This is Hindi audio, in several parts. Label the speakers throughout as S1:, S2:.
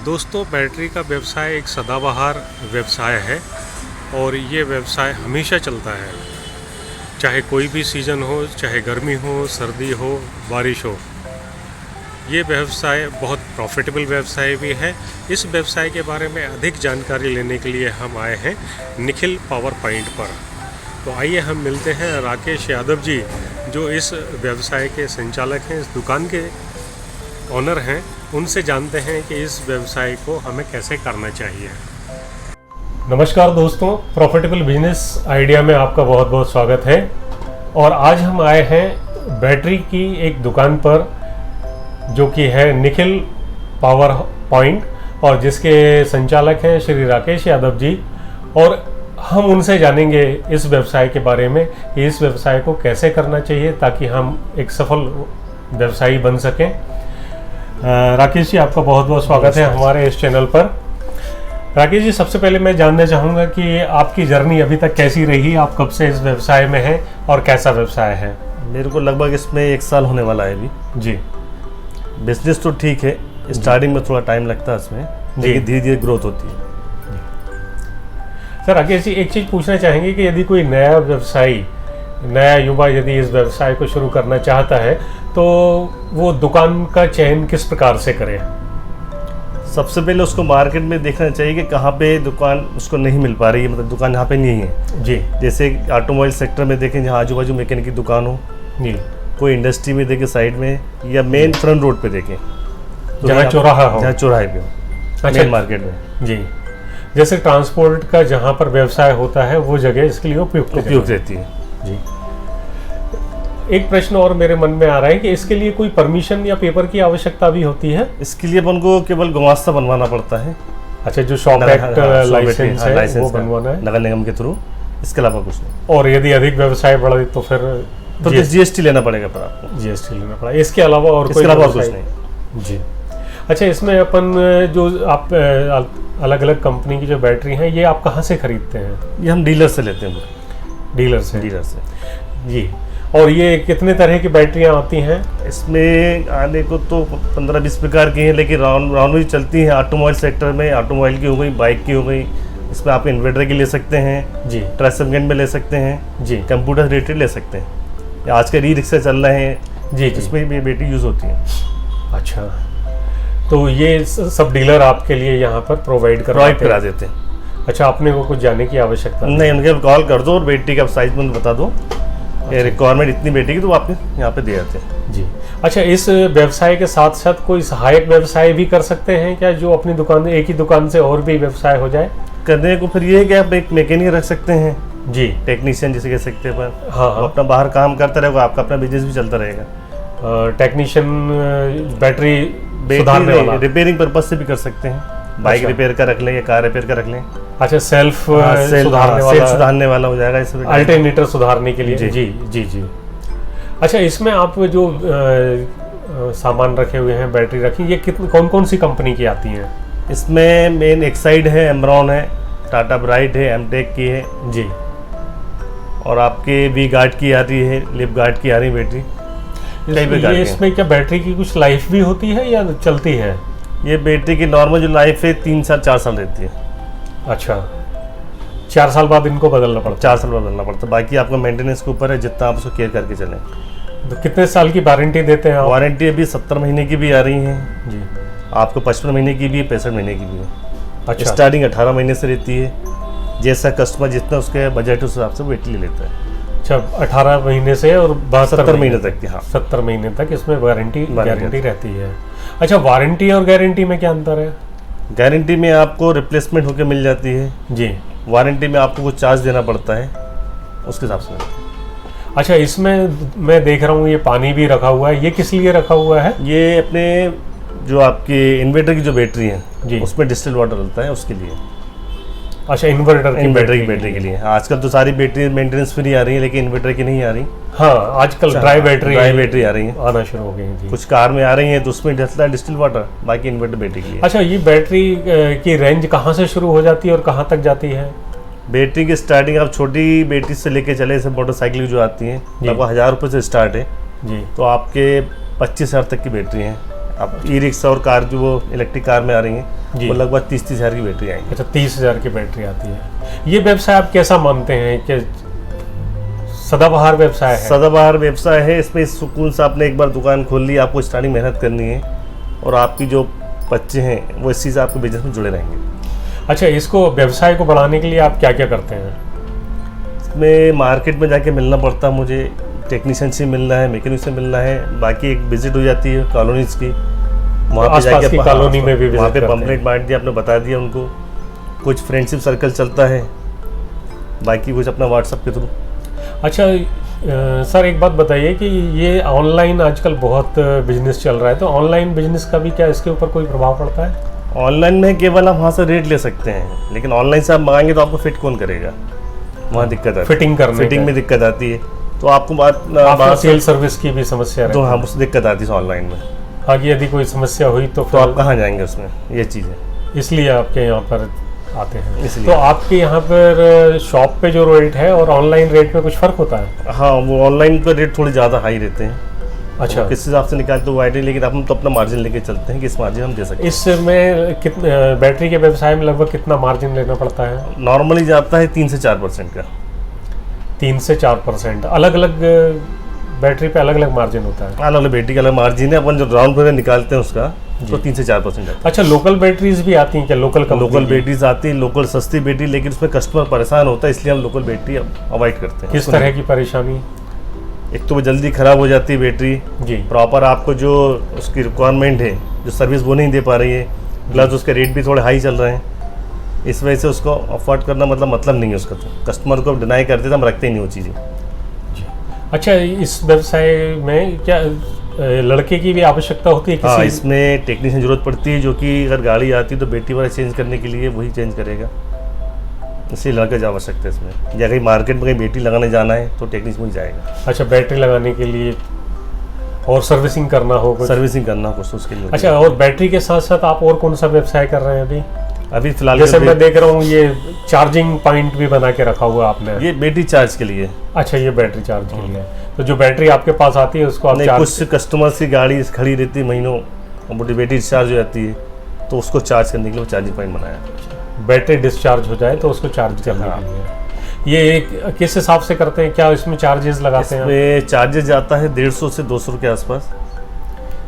S1: दोस्तों, बैटरी का व्यवसाय एक सदाबहार व्यवसाय है और ये व्यवसाय हमेशा चलता है, चाहे कोई भी सीज़न हो, चाहे गर्मी हो, सर्दी हो, बारिश हो। ये व्यवसाय बहुत प्रॉफिटेबल व्यवसाय भी है। इस व्यवसाय के बारे में अधिक जानकारी लेने के लिए हम आए हैं निखिल पावर पॉइंट पर। तो आइए हम मिलते हैं राकेश यादव जी, जो इस व्यवसाय के संचालक हैं, इस दुकान के ऑनर हैं। उनसे जानते हैं कि इस व्यवसाय को हमें कैसे करना चाहिए। नमस्कार दोस्तों, प्रॉफिटेबल बिजनेस आइडिया में आपका बहुत बहुत स्वागत है। और आज हम आए हैं बैटरी की एक दुकान पर, जो कि है निखिल पावर पॉइंट, और जिसके संचालक हैं श्री राकेश यादव जी। और हम उनसे जानेंगे इस व्यवसाय के बारे में कि इस व्यवसाय को कैसे करना चाहिए ताकि हम एक सफल व्यवसायी बन सकें। राकेश जी, आपका बहुत बहुत स्वागत है हमारे इस चैनल पर। राकेश जी, सबसे पहले मैं जानना चाहूँगा कि आपकी जर्नी अभी तक कैसी रही, आप कब से इस व्यवसाय में हैं और कैसा व्यवसाय है?
S2: मेरे को लगभग इसमें 1 साल होने वाला है अभी
S1: जी।
S2: बिजनेस तो ठीक है, स्टार्टिंग में थोड़ा टाइम लगता है इसमें, लेकिन धीरे धीरे ग्रोथ होती है।
S1: सर, राकेश जी, एक चीज़ पूछना चाहेंगे कि यदि कोई नया व्यवसायी, नया युवा यदि इस व्यवसाय को शुरू करना चाहता है तो वो दुकान का चयन किस प्रकार से करे?
S2: सबसे पहले उसको मार्केट में देखना चाहिए कि कहाँ पे दुकान उसको नहीं मिल पा रही है, मतलब दुकान यहाँ पे नहीं है
S1: जी।
S2: जैसे ऑटोमोबाइल सेक्टर में देखें, जहाँ आजू बाजू मैकेनिक की दुकान हो
S1: जी।
S2: कोई इंडस्ट्री में देखें साइड में, या मेन फ्रंट रोड पे देखें, तो
S1: जहाँ चौराहा हो,
S2: जहाँ चौराहे पे हो,
S1: अच्छा,
S2: मेन मार्केट में
S1: जी। जैसे ट्रांसपोर्ट का जहाँ पर व्यवसाय होता है वो जगह इसके लिए उपयुक्त
S2: रहती है
S1: जी। एक प्रश्न और मेरे मन में आ रहा है कि इसके लिए कोई परमिशन या पेपर की आवश्यकता भी होती है?
S2: इसके लिए अपन को केवल गुमास्ता बनवाना पड़ता है।
S1: अच्छा, जो शॉप एक्ट लाइसेंस है वो बनवाना है
S2: नगर निगम के थ्रू, इसके अलावा कुछ नहीं।
S1: और यदि अधिक व्यवसाय बढ़े तो फिर
S2: जीएसटी लेना पड़ेगा, पर आपको
S1: जीएसटी लेना पड़ा। इसके अलावा और
S2: कुछ नहीं
S1: जी। अच्छा, इसमें अपन जो आप अलग अलग कंपनी की जो बैटरी हैं, ये आप कहाँ से खरीदते हैं?
S2: ये हम डीलर से लेते हैं।
S1: डीलर से जी। और ये कितने तरह की बैटरियाँ आती हैं?
S2: इसमें आने को तो 15-20 प्रकार की हैं, लेकिन राउंड भी चलती हैं। ऑटोमोबाइल सेक्टर में ऑटोमोबाइल की हो गई, बाइक की हो गई, इसमें आप इन्वर्टर की ले सकते हैं
S1: जी,
S2: ट्रांसमिशन में ले सकते हैं
S1: जी,
S2: कंप्यूटर रिलेटेड ले सकते हैं। आज के रिक्शा चल रहे हैं
S1: जी,
S2: इसमें भी बैटरी यूज़ होती है।
S1: अच्छा, तो ये सब डीलर आपके लिए यहाँ पर प्रोवाइड
S2: करा देते हैं।
S1: अच्छा, आपने को कुछ जाने की आवश्यकता
S2: नहीं, उनके कॉल कर दो और बैटरी का साइज में बता दो, रिक्वायरमेंट इतनी बैटरी की, तो आप यहाँ पे दे जाते हैं
S1: जी। अच्छा, इस व्यवसाय के साथ साथ कोई सहायक व्यवसाय भी कर सकते हैं क्या, जो अपनी दुकान, एक ही दुकान से और भी व्यवसाय हो जाए? करने
S2: को फिर ये है कि आप एक मैकेनिक रख सकते हैं
S1: जी,
S2: टेक्नीशियन जिसे कह सकते हैं अपन।
S1: हाँ,
S2: अपना बाहर काम करता रहेगा, आपका अपना बिजनेस भी चलता रहेगा।
S1: टेक्नीशियन बैटरी
S2: रिपेयरिंग पर्पज से भी कर सकते हैं, बाइक रिपेयर का रख लें या कार रिपेयर का रख लें।
S1: अच्छा, सेल्फ
S2: सुधारने वाला हो जाएगा, इसमें
S1: अल्टरनेटर सुधारने के लिए जी जी जी। अच्छा, इसमें आप जो सामान रखे हुए हैं, बैटरी रखी, ये कौन कौन सी कंपनी की आती हैं?
S2: इसमें मेन एक्साइड है, एमरॉन है, टाटा ब्राइट है, एमटेक की है
S1: जी,
S2: और आपके वी गार्ड की आ रही है, लिप गार्ड की आ रही बैटरी।
S1: इसमें क्या बैटरी की कुछ लाइफ भी होती है या चलती है?
S2: ये बैटरी की नॉर्मल जो लाइफ है 3 साल 4 साल रहती है।
S1: अच्छा, 4 साल बाद इनको बदलना पड़ता है?
S2: 4 साल बदलना पड़ता है, बाकी आपका मेंटेनेंस के ऊपर है, जितना आप उसको केयर करके चलें।
S1: तो कितने साल की वारंटी देते हैं आप?
S2: वारंटी अभी 70 महीने की भी आ रही है
S1: जी,
S2: आपको 55 महीने की भी है, 65 महीने की भी है।
S1: अच्छा,
S2: स्टार्टिंग 18 महीने से रहती है, जैसा कस्टमर जितना उसके बजट उस हिसाब से बैटरी ले लेता है।
S1: अच्छा, 18 महीने से और
S2: 70 महीने तक की, हाँ
S1: 70 महीने तक इसमें गारंटी रहती है। अच्छा, वारंटी और गारंटी में क्या अंतर है?
S2: गारंटी में आपको रिप्लेसमेंट होकर मिल जाती है
S1: जी,
S2: वारंटी में आपको कुछ चार्ज देना पड़ता है उसके हिसाब से।
S1: अच्छा, इसमें मैं देख रहा हूँ ये पानी भी रखा हुआ है, ये किस लिए रखा हुआ है?
S2: ये अपने जो आपके इन्वर्टर की जो बैटरी है
S1: जी, उसमें
S2: डिस्टिल्ड वाटर डलता है, उसके लिए।
S1: अच्छा, इन्वर्टर की
S2: बैटरी के लिए। आजकल तो सारी बैटरी मेंटेनेंस फ्री आ रही है, लेकिन इन्वर्टर की नहीं आ रही।
S1: हाँ, आजकल ड्राई बैटरी
S2: आ रही है,
S1: आना शुरू हो गई है।
S2: कुछ कार में आ रही है तो उसमें डलता है डिस्टिल्ड वाटर, बाकी इन्वर्टर बैटरी के लिए।
S1: अच्छा, ये बैटरी की रेंज कहाँ से शुरू हो जाती है और कहाँ तक जाती है?
S2: बैटरी की स्टार्टिंग आप छोटी बैटरी से लेके चले, जैसे मोटरसाइकिल जो आती है लगभग 1000 रुपये से स्टार्ट है
S1: जी,
S2: तो आपके 25,000 तक की बैटरी है। अब ई रिक्शा और कार जो वो इलेक्ट्रिक कार में आ रही
S3: जी।
S2: हैं वो लगभग 30 हज़ार की बैटरी आएंगी।
S3: अच्छा, 30,000 की बैटरी आती है। ये व्यवसाय आप कैसा मानते हैं कि सदाबहार व्यवसाय है?
S2: सदाबहार व्यवसाय है। इसमें सुकून से आपने एक बार दुकान खोल ली, आपको स्टार्टिंग मेहनत करनी है और आपकी जो बच्चे हैं वो इस चीज़ से आपके बिजनेस में जुड़े रहेंगे।
S3: अच्छा, इसको व्यवसाय को बढ़ाने के लिए आप क्या क्या करते हैं?
S2: इसमें मार्केट में जाके मिलना पड़ता है, मुझे टेक्नीशियन से मिलना है, मैकेनिक से मिलना है, बाकी एक विजिट हो जाती है कॉलोनीज की, वहाँ पे
S3: आसपास
S2: जाके
S3: की कॉलोनी में भी
S2: वहाँ
S3: विजिट
S2: पे
S3: करते हैं।
S2: पम्पलेट बांट दिया, आपने बता दिया उनको। कुछ फ्रेंडशिप सर्कल चलता है, बाकी कुछ अपना व्हाट्सएप के थ्रू।
S3: अच्छा सर, एक बात बताइए कि ये ऑनलाइन आजकल बहुत बिजनेस चल रहा है, तो ऑनलाइन बिजनेस का भी क्या इसके ऊपर कोई प्रभाव पड़ता है?
S2: ऑनलाइन में केवल आप वहाँ से रेट ले सकते हैं, लेकिन ऑनलाइन से आप मंगाएंगे तो आपको फिट कौन करेगा, वहाँ दिक्कत आती है।
S3: फिटिंग करने
S2: फिटिंग में दिक्कत आती है, तो आपको
S3: आपको सेल सर्विस की भी समस्या
S2: तो
S3: रहती
S2: हाँ उससे दिक्कत आती है ऑनलाइन में।
S3: है। आगे यदि कोई समस्या हुई तो
S2: तो आप कहाँ जाएंगे उसमें, ये चीज़ है,
S3: इसलिए आपके यहाँ पर आते हैं।
S2: इसलिए।
S3: तो आपके यहाँ पर शॉप पे जो रेट है और ऑनलाइन रेट में कुछ फर्क होता है?
S2: हाँ वो ऑनलाइन पे रेट थोड़े ज़्यादा हाई रहते हैं।
S3: अच्छा,
S2: किस हिसाब से निकालते तो वाइड, लेकिन हम तो अपना मार्जिन लेके चलते हैं कि इस मार्जिन हम दे सकते हैं।
S3: इसमें कितने बैटरी के व्यवसाय में लगभग कितना मार्जिन लेना पड़ता है?
S2: नॉर्मली जाता है 3 से 4% का।
S3: 3 से 4%। अलग अलग बैटरी पे अलग अलग मार्जिन होता है?
S2: अलग अलग बैटरी का अलग मार्जिन है, अपन जो राउंड फिगर निकालते हैं उसका तो 3 से 4% जाता
S3: अच्छा, लोकल बैटरीज भी आती हैं क्या? लोकल
S2: है। लोकल बैटरीज आती है, लोकल सस्ती बैटरी, लेकिन उसमें कस्टमर परेशान होता है, इसलिए हम लोकल बैटरी अवॉइड करते हैं।
S3: किस तरह की परेशानी?
S2: एक तो वो जल्दी ख़राब हो जाती है बैटरी,
S3: जी।
S2: प्रॉपर आपको जो उसकी रिक्वायरमेंट है, जो सर्विस वो नहीं दे पा रही है, प्लस उसके रेट भी थोड़े हाई चल रहे हैं, इस वजह से उसको अफोर्ड करना मतलब नहीं है उसका। तो कस्टमर को डिनाई करते तो हम रखते ही नहीं वो चीज़ें।
S3: अच्छा, इस व्यवसाय में क्या लड़के की भी आवश्यकता होती है
S2: हाँ,
S3: किसी?
S2: इसमें टेक्नीशियन जरूरत पड़ती है, जो कि अगर गाड़ी आती है तो बैटरी वाला चेंज करने के लिए वही चेंज करेगा, इसलिए लड़का जा सकता है इसमें। या कहीं मार्केट में कहीं बैटरी लगाने जाना है तो टेक्नीशियन वही जाएगा।
S3: अच्छा, बैटरी लगाने के लिए और सर्विसिंग करना हो कुछ?
S2: सर्विसिंग करना कुछ उसके लिए।
S3: अच्छा, और बैटरी के साथ साथ आप और कौन सा व्यवसाय कर रहे हैं
S2: अभी फिलहाल
S3: जैसे मैं देख रहा हूँ ये चार्जिंग पॉइंट भी बना के रखा हुआ आपने?
S2: ये बैटरी चार्ज के लिए।
S3: अच्छा, ये बैटरी चार्ज के लिए। तो जो बैटरी आपके पास आती है उसको आप
S2: नहीं,
S3: चार्ज?
S2: कुछ कस्टमर्स की गाड़ी खड़ी रहती है महीनों, अब बैटरी डिस्चार्ज हो जाती है, तो उसको चार्ज करने के लिए चार्जिंग पॉइंट बनाया।
S3: बैटरी डिस्चार्ज हो जाए तो उसको चार्ज करने
S2: हाँ।
S3: के लिए। ये किस हिसाब से करते हैं? क्या इसमें चार्जेस लगाते हैं?
S2: इसमें चार्जेस जाता है 150 से 200 के आसपास।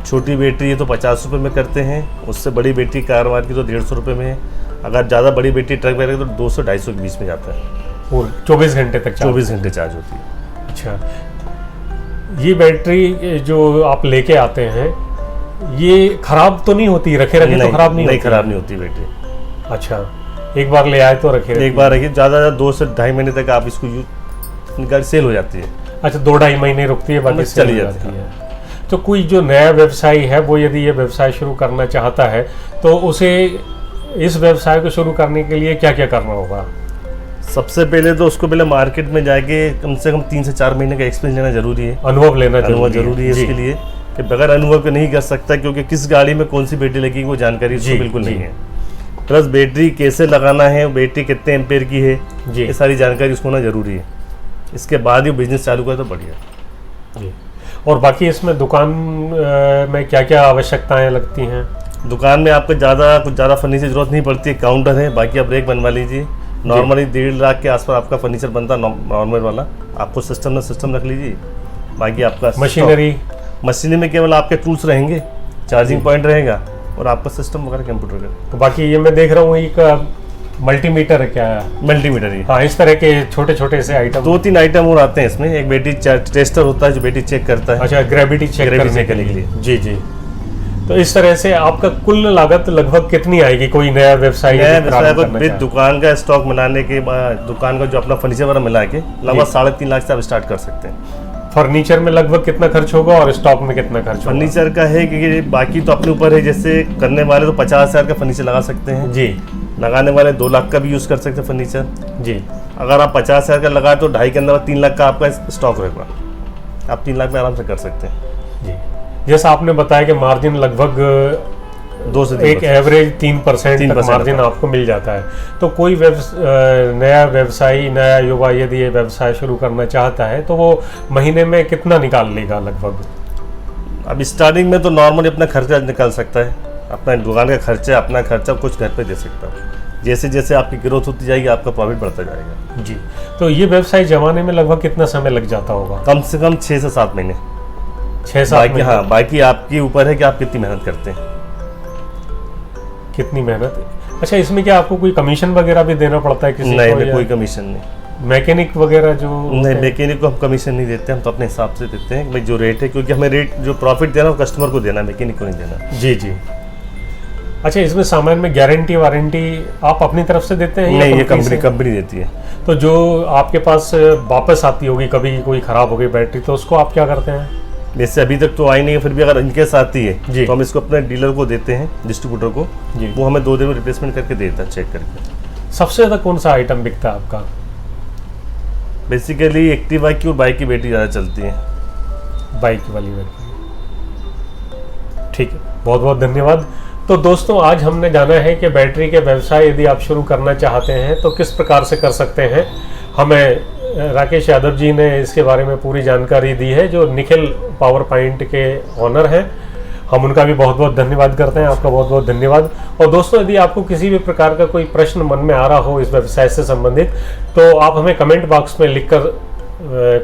S2: छोटी बैटरी है तो 50 रुपये में करते हैं, उससे बड़ी बैटरी कार वार की तो 150 रुपये में है। अगर ज़्यादा बड़ी बैटरी ट्रक वगैरह तो 200-250 के बीच में जाता है।
S3: और 24 घंटे तक?
S2: 24 घंटे चार्ज होती है।
S3: अच्छा, ये बैटरी जो आप लेके आते हैं ये खराब तो नहीं होती? रखे रखे तो खराब नहीं होती?
S2: खराब नहीं होती बैटरी।
S3: अच्छा, एक बार ले आए तो रखे
S2: एक बार रखिए, ज़्यादा 2 से ढाई महीने तक आप इसको यूज सेल हो जाती है।
S3: अच्छा, 2-2.5 महीने रुकती है, बाकी
S2: चली
S3: सेल हो
S2: जाती
S3: है। तो कोई जो नया व्यवसायी है वो यदि ये व्यवसाय शुरू करना चाहता है तो उसे इस व्यवसाय को शुरू करने के लिए क्या क्या करना होगा?
S2: सबसे पहले तो उसको पहले मार्केट में जाके कम से कम 3 से 4 महीने का एक्सपीरियंस लेना जरूरी है।
S3: अनुभव लेना
S2: अनुभव जरूरी है इसके लिए, कि बगैर अनुभव के नहीं कर सकता, क्योंकि किस गाड़ी में कौन सी बैटरी लगेगी वो जानकारी उसको बिल्कुल नहीं है। प्लस बैटरी कैसे लगाना है, बैटरी कितने एम्पेयर की है, ये सारी जानकारी उसको होना जरूरी है। इसके बाद ही बिजनेस चालू करे तो बढ़िया।
S3: जी। और बाकी इसमें दुकान में क्या क्या आवश्यकताएं लगती हैं?
S2: दुकान में आपको कुछ ज़्यादा फर्नीचर की जरूरत नहीं पड़ती है। काउंटर है, बाकी आप रेक बनवा लीजिए। नॉर्मली 1.5 लाख के आसपास आपका फर्नीचर बनता है नॉर्मल वाला। आपको सिस्टम रख लीजिए, बाकी आपका मशीनरी में केवल आपके टूल्स रहेंगे, चार्जिंग पॉइंट रहेगा और आपका सिस्टम वगैरह कंप्यूटर का।
S3: तो बाकी ये मैं देख रहा हूँ एक मल्टीमीटर है क्या?
S2: मल्टीमीटर ही।
S3: हाँ, इस तरह के छोटे छोटे से आइटम
S2: 2-3 आइटम और आते हैं इसमें। एक बैटरी टेस्टर होता है जो बैटरी चेक करता है।
S3: अच्छा, ग्रेविटी चेक करने के लिए। जी जी। तो इस तरह से आपका कुल लागत लगभग कितनी आएगी कोई नया व्यवसाय
S2: दुकान का स्टॉक मिलाने के बाद, दुकान का जो अपना फर्नीचर वगैरह मिला के लगभग 3.5 लाख से आप स्टार्ट कर सकते हैं।
S3: फर्नीचर में लगभग कितना खर्च होगा और स्टॉक में कितना खर्च होगा?
S2: फर्नीचर का है कि बाकी तो अपने ऊपर है, जैसे करने वाले तो 50,000 का फर्नीचर लगा सकते हैं
S3: जी।
S2: लगाने वाले 2 लाख का भी यूज़ कर सकते हैं फर्नीचर
S3: जी।
S2: अगर आप 50,000 का लगाए तो 2.5 के अंदर 3 लाख का आपका स्टॉक रहेगा, आप 3 लाख में आराम से कर सकते हैं।
S3: जी। जैसा आपने बताया कि मार्जिन लगभग
S2: 2 से
S3: 1 एवरेज 3% तक मार्जिन आपको मिल जाता है। तो कोई नया व्यवसायी, नया युवा यदि ये व्यवसाय शुरू करना चाहता है तो वो महीने में कितना निकाल लेगा लगभग?
S2: अब स्टार्टिंग में तो नॉर्मली अपना खर्चा निकाल सकता है, अपना दुकान का खर्चा, अपना खर्चा कुछ घर पे दे सकता हूँ। जैसे जैसे आपकी ग्रोथ होती जाएगी आपका प्रॉफिट बढ़ता जाएगा।
S3: जी, तो ये व्यवसाय जमाने में लगभग कितना समय लग जाता होगा?
S2: कम से कम 6 से 7 महीने।
S3: 6-7
S2: बाकी
S3: महीने?
S2: हाँ, बाकी आपके ऊपर है कि आप कितनी मेहनत करते हैं।
S3: कितनी मेहनत? अच्छा, इसमें क्या आपको कोई कमीशन वगैरह भी देना पड़ता है किसी
S2: नहीं
S3: को?
S2: नहीं, कोई कमीशन नहीं।
S3: मैकेनिक वगैरह जो
S2: नहीं, मैकेनिक को हम कमीशन नहीं देते, हम तो अपने हिसाब से देते हैं भाई जो रेट है, क्योंकि हमें रेट जो प्रॉफिट देना वो कस्टमर को देना, मैकेनिक को नहीं देना।
S3: जी जी। अच्छा, इसमें सामान में गारंटी वारंटी आप अपनी तरफ से देते हैं?
S2: नहीं, ये
S3: कंपनी
S2: कंपनी देती है।
S3: तो जो आपके पास वापस आती होगी, कभी कोई खराब हो गई बैटरी, तो उसको आप क्या करते हैं?
S2: वैसे अभी तक तो आई नहीं है, फिर भी अगर इनके साथ ही
S3: जी।
S2: है तो हम इसको अपने डीलर को देते हैं, डिस्ट्रीब्यूटर को
S3: जी।
S2: वो हमें 2 दिन में रिप्लेसमेंट करके देता है, चेक करके।
S3: सबसे ज़्यादा कौन सा आइटम बिकता है आपका?
S2: बेसिकली एक्टिवा की और बाइक की बैटरी ज़्यादा चलती है।
S3: बाइक वाली बैटरी। ठीक है, बहुत बहुत धन्यवाद। तो दोस्तों, आज हमने जाना है कि बैटरी के व्यवसाय यदि आप शुरू करना चाहते हैं तो किस प्रकार से कर सकते हैं। हमें राकेश यादव जी ने इसके बारे में पूरी जानकारी दी है, जो निखिल पावर पॉइंट के ऑनर हैं। हम उनका भी बहुत बहुत धन्यवाद करते हैं। आपका बहुत बहुत धन्यवाद। और दोस्तों, यदि आपको किसी भी प्रकार का कोई प्रश्न मन में आ रहा हो इस व्यवसाय से संबंधित, तो आप हमें कमेंट बॉक्स में लिखकर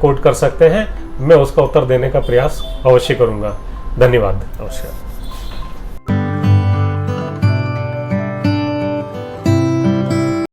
S3: कोट कर सकते हैं। मैं उसका उत्तर देने का प्रयास अवश्य करूँगा। धन्यवाद।
S2: नमस्कार।